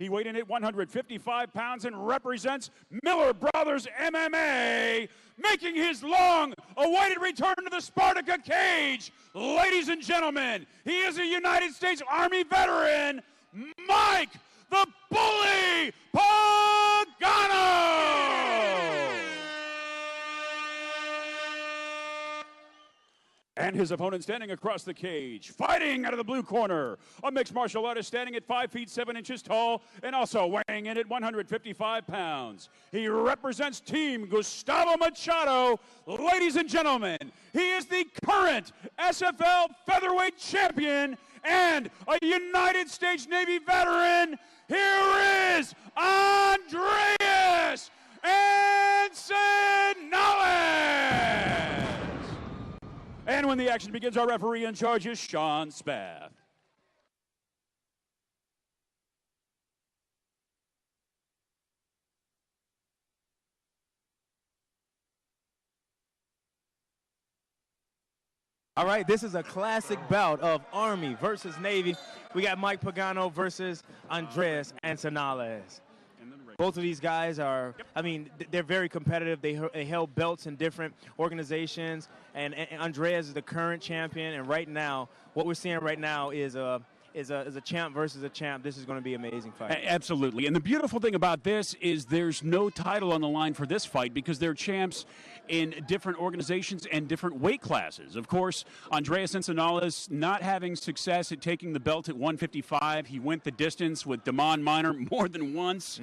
He weighed in at 155 pounds and represents Miller Brothers MMA, making his long-awaited return to the Spartacus cage. Ladies and gentlemen, he is a United States Army veteran, Mike the Bully Pagano! And his opponent standing across the cage, fighting out of the blue corner, a mixed martial artist standing at 5 feet 7 inches tall and also weighing in at 155 pounds. He represents Team Gustavo Machado. Ladies and gentlemen, he is the current SFL featherweight champion and a United States Navy veteran. Here is Andreas Ensenales. And when the action begins, our referee in charge is Sean Spath. All right, this is a classic bout of Army versus Navy. We got Mike Pagano versus Andreas Ensenales. Both of these guys are, I mean, they're very competitive. They held belts in different organizations, and Andreas is the current champion. And right now, what we're seeing right now is a champ versus a champ. This is going to be an amazing fight. Absolutely. And the beautiful thing about this is there's no title on the line for this fight because they're champs in different organizations and different weight classes. Of course, Andreas Ensenales not having success at taking the belt at 155. He went the distance with Damon Minor more than once.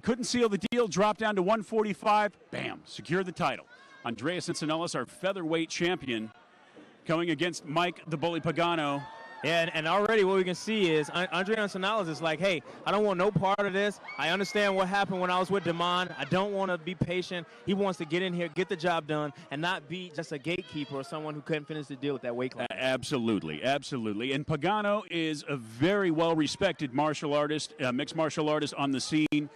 Couldn't seal the deal, dropped down to 145. Bam, secured the title. Andreas Ensenales, our featherweight champion, going against Mike the Bully Pagano. Yeah, and already what we can see is Andreas Ensenales is like, hey, I don't want no part of this. I understand what happened when I was with Damon. I don't want to be patient. He wants to get in here, get the job done, and not be just a gatekeeper or someone who couldn't finish the deal with that weight class. Absolutely, absolutely. And Pagano is a very well-respected martial artist, mixed martial artist on the scene.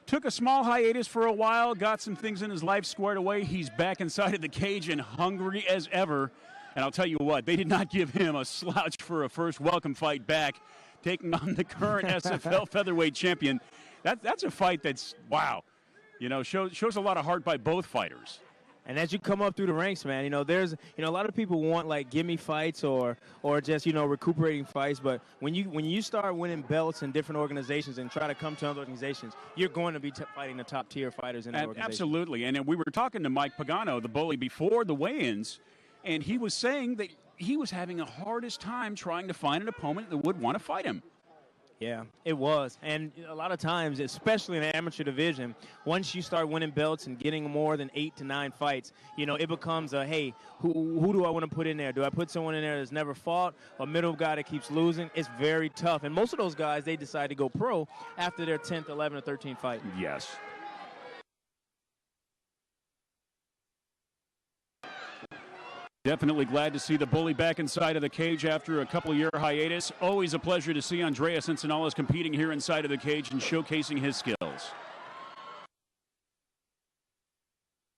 Took a small hiatus for a while, got some things in his life squared away. He's back inside of the cage and hungry as ever. And I'll tell you what, they did not give him a slouch for a first welcome fight back, taking on the current SFL featherweight champion. That's a fight that's, wow, you know, shows a lot of heart by both fighters. And as you come up through the ranks, man, you know, there's, you know, a lot of people want like gimme fights or just, you know, recuperating fights. But when you start winning belts in different organizations and try to come to other organizations, you're going to be fighting the top tier fighters in that organization. Absolutely. And we were talking to Mike Pagano, the Bully, before the weigh-ins, and he was saying that he was having the hardest time trying to find an opponent that would want to fight him. Yeah, it was. And a lot of times, especially in the amateur division, once you start winning belts and getting more than 8 to 9 fights, you know, it becomes a, hey, who do I want to put in there? Do I put someone in there that's never fought, a middle guy that keeps losing? It's very tough. And most of those guys, they decide to go pro after their 10th, 11th, or 13th fight. Yes. Definitely glad to see the Bully back inside of the cage after a couple-year hiatus. Always a pleasure to see Andreas Ensenales competing here inside of the cage and showcasing his skills.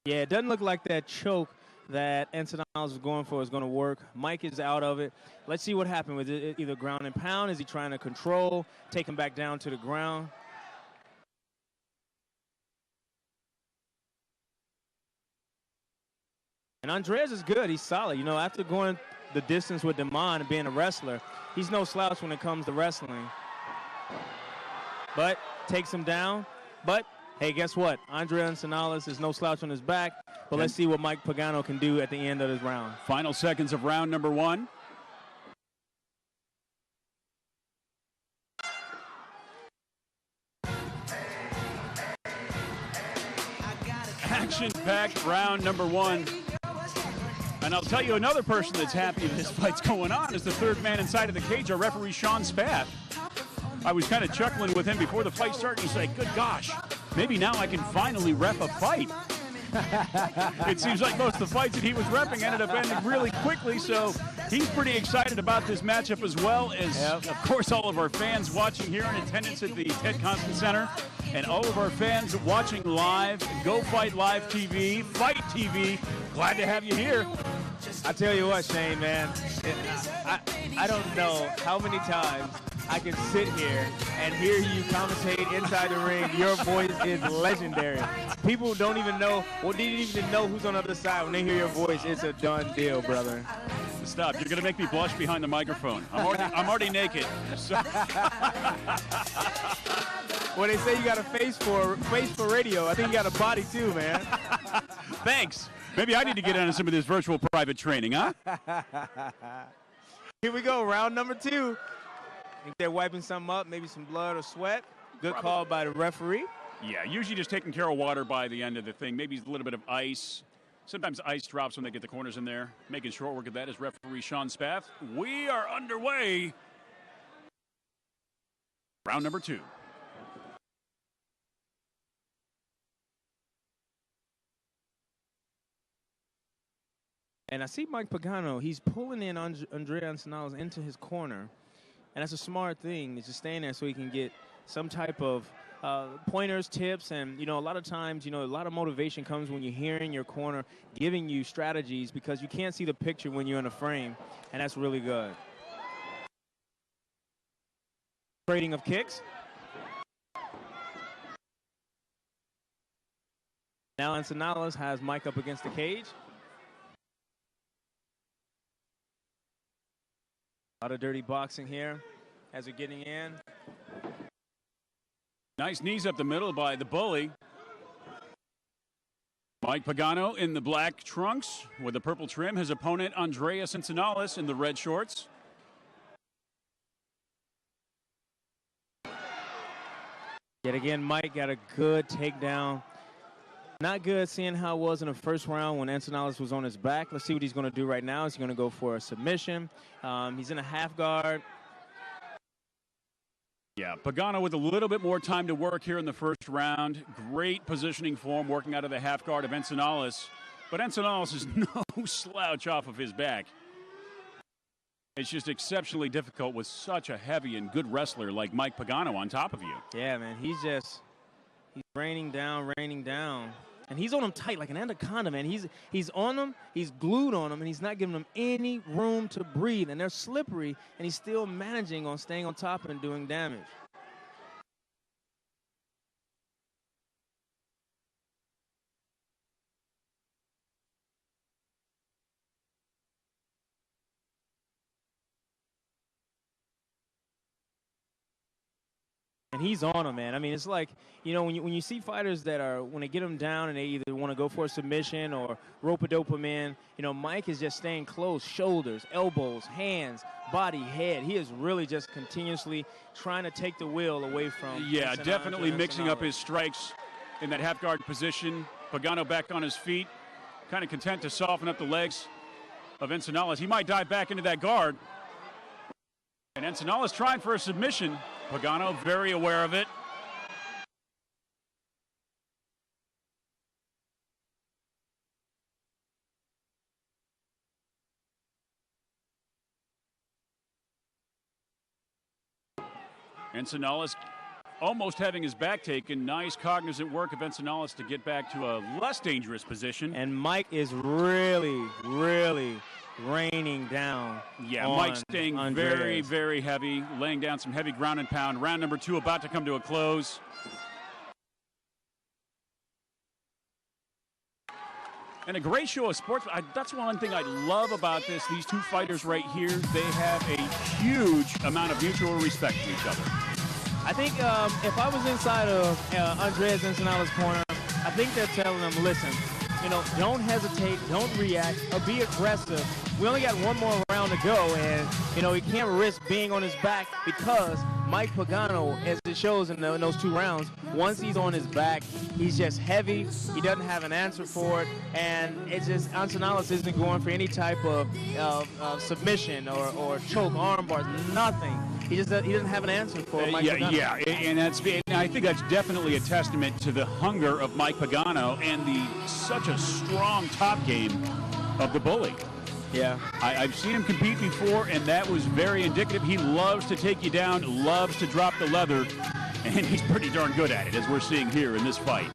Yeah, it doesn't look like that choke that Ensenales was going for is going to work. Mike is out of it. Let's see what happened with it. Either ground and pound. Is he trying to control, take him back down to the ground? And Andreas is good. He's solid. You know, after going the distance with Damon and being a wrestler, he's no slouch when it comes to wrestling. But takes him down. But, hey, guess what? Andreas Ensenales is no slouch on his back. But let's see what Mike Pagano can do at the end of this round. Final seconds of round number 1. Action-packed round number 1. And I'll tell you another person that's happy this fight's going on is the third man inside of the cage, our referee, Sean Spath. I was kind of chuckling with him before the fight started. He's like, good gosh, maybe now I can finally ref a fight. It seems like most of the fights that he was repping ended up ending really quickly, so he's pretty excited about this matchup as well as, of course, all of our fans watching here in attendance at the Ted Constant Center and all of our fans watching live, Go Fight Live TV, Fight TV. Glad to have you here. I tell you what, Shane, man, I don't know how many times I can sit here and hear you commentate inside the ring. Your voice is legendary. People don't even know, or didn't even know who's on the other side. When they hear your voice, it's a done deal, brother. Stop. You're going to make me blush behind the microphone. I'm already naked. So. Well, they say you got a face for radio. I think you got a body too, man. Thanks. Maybe I need to get into some of this virtual private training, huh? Here we go, round number 2. I think they're wiping something up, maybe some blood or sweat. Good call by the referee. Yeah, usually just taking care of water by the end of the thing. Maybe a little bit of ice. Sometimes ice drops when they get the corners in there. Making short work of that is referee Sean Spath. We are underway. Round number 2. And I see Mike Pagano. He's pulling in Andrea Antonales into his corner. And that's a smart thing, is to stay in there so he can get some type of pointers, tips, and, a lot of times, a lot of motivation comes when you're hearing your corner giving you strategies, because you can't see the picture when you're in a frame, and that's really good. Trading of kicks. Now Antonales has Mike up against the cage. A lot of dirty boxing here as we're getting in. Nice knees up the middle by the bully. Mike Pagano in the black trunks with the purple trim. His opponent, Andreas Antonales, in the red shorts. Yet again, Mike got a good takedown. Not good seeing how it was in the first round when Antonales was on his back. Let's see what he's going to do right now. Is he going to go for a submission? He's in a half guard. Yeah, Pagano with a little bit more time to work here in the first round. Great positioning for him, working out of the half guard of Antonales. But Antonales is no slouch off of his back. It's just exceptionally difficult with such a heavy and good wrestler like Mike Pagano on top of you. Yeah, man, he's raining down. And he's on him tight like an anaconda, man. He's on him, he's glued on him, and he's not giving them any room to breathe. And they're slippery, and he's still managing on staying on top and doing damage. And he's on him, man. I mean, it's like, when you see fighters that when they get them down and they either want to go for a submission or rope-a-dope him in, Mike is just staying close, shoulders, elbows, hands, body, head. He is really just continuously trying to take the wheel away from. Yeah, definitely mixing up his strikes in that half-guard position. Pagano back on his feet, kind of content to soften up the legs of Antonales. He might dive back into that guard. And Antonales trying for a submission. Pagano very aware of it. Antonales almost having his back taken. Nice cognizant work of Antonales to get back to a less dangerous position. And Mike is really, really raining down. Yeah, Mike staying very, very heavy, laying down some heavy ground and pound. Round number 2 about to come to a close. And a great show of sports. That's one thing I love about this. These two fighters right here, they have a huge amount of mutual respect for each other. I think if I was inside of Andreas Antonales' corner, I think they're telling him, listen, don't hesitate, don't react, or be aggressive. We only got one more round to go, and, he can't risk being on his back, because Mike Pagano, as it shows in those 2 rounds, once he's on his back, he's just heavy. He doesn't have an answer for it, and it's just Antonales isn't going for any type of submission or choke, arm bars, nothing. He doesn't have an answer for it. Yeah, and I think that's definitely a testament to the hunger of Mike Pagano and such a strong top game of the bully. Yeah. I've seen him compete before, and that was very indicative. He loves to take you down, loves to drop the leather, and he's pretty darn good at it, as we're seeing here in this fight.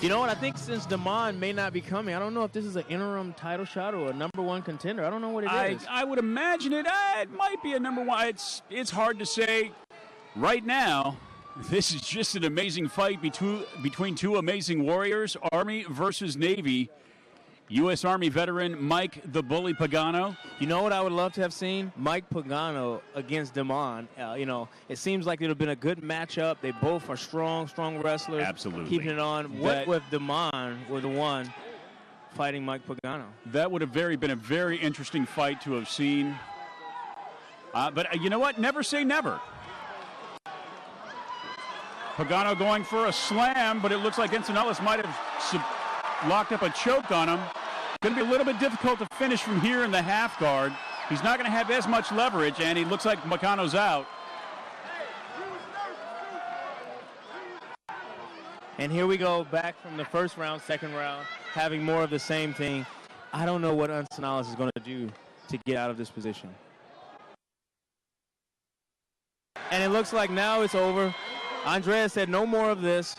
You know what? I think since Damon may not be coming, I don't know if this is an interim title shot or a #1 contender. I don't know what it is. I would imagine it might be a #1. It's hard to say right now. This is just an amazing fight between two amazing warriors, Army versus Navy. U.S. Army veteran Mike the Bully Pagano. You know what I would love to have seen? Mike Pagano against Damon. You know, it seems like it would have been a good matchup. They both are strong wrestlers. Absolutely. Keeping it on. What if Damon were the one fighting Mike Pagano? That would have been a very interesting fight to have seen. But you know what? Never say never. Pagano going for a slam, but it looks like Encinalas might have locked up a choke on him. Going to be a little bit difficult to finish from here in the half guard. He's not going to have as much leverage, and he looks like Pagano's out. And here we go back from the first round, second round, having more of the same thing. I don't know what Encinalas is going to do to get out of this position. And it looks like now it's over. Andreas said no more of this.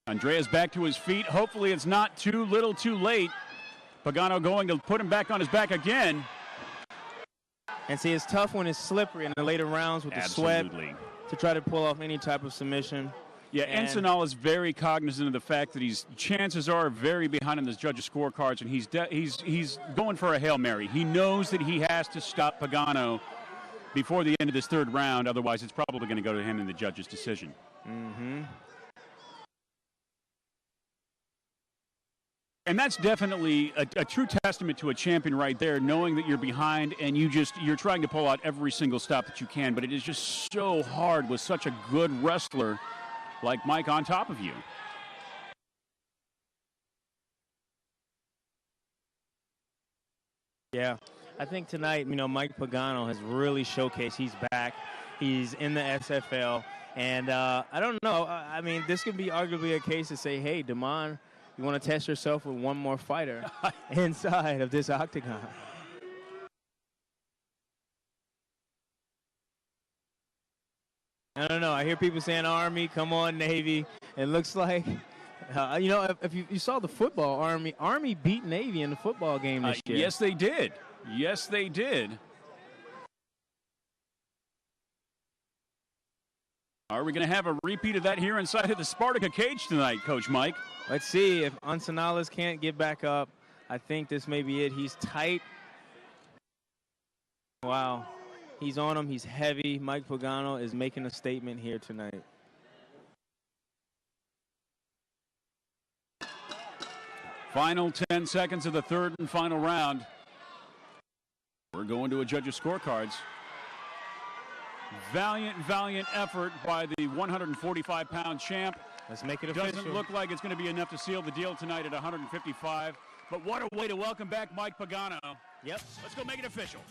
Andreas back to his feet. Hopefully it's not too little too late. Pagano going to put him back on his back again. And see, it's tough when it's slippery in the later rounds with the sweat to try to pull off any type of submission. Yeah, Encinalas is very cognizant of the fact that chances are very behind on his judges' scorecards, and he's going for a Hail Mary. He knows that he has to stop Pagano before the end of this third round, otherwise it's probably going to go to him in the judge's decision. Mm-hmm. And that's definitely a true testament to a champion right there, knowing that you're behind and you're trying to pull out every single stop that you can, but it is just so hard with such a good wrestler like Mike on top of you. Yeah, I think tonight, Mike Pagano has really showcased he's back. He's in the SFL, and I don't know. I mean, this could be arguably a case to say, hey, Damon, you want to test yourself with one more fighter inside of this octagon. I don't know. I hear people saying Army, come on, Navy. It looks like, if you saw the football, Army beat Navy in the football game this year. Yes, they did. Yes, they did. Are we going to have a repeat of that here inside of the Spartacus cage tonight, Coach Mike? Let's see. If Encinalas can't get back up, I think this may be it. He's tight. Wow. He's on him. He's heavy. Mike Pagano is making a statement here tonight. Final 10 seconds of the third and final round. We're going to a judge's scorecards. Valiant effort by the 145-pound champ. Let's make it official. Doesn't look like it's going to be enough to seal the deal tonight at 155. But what a way to welcome back Mike Pagano. Yep. Let's go make it official.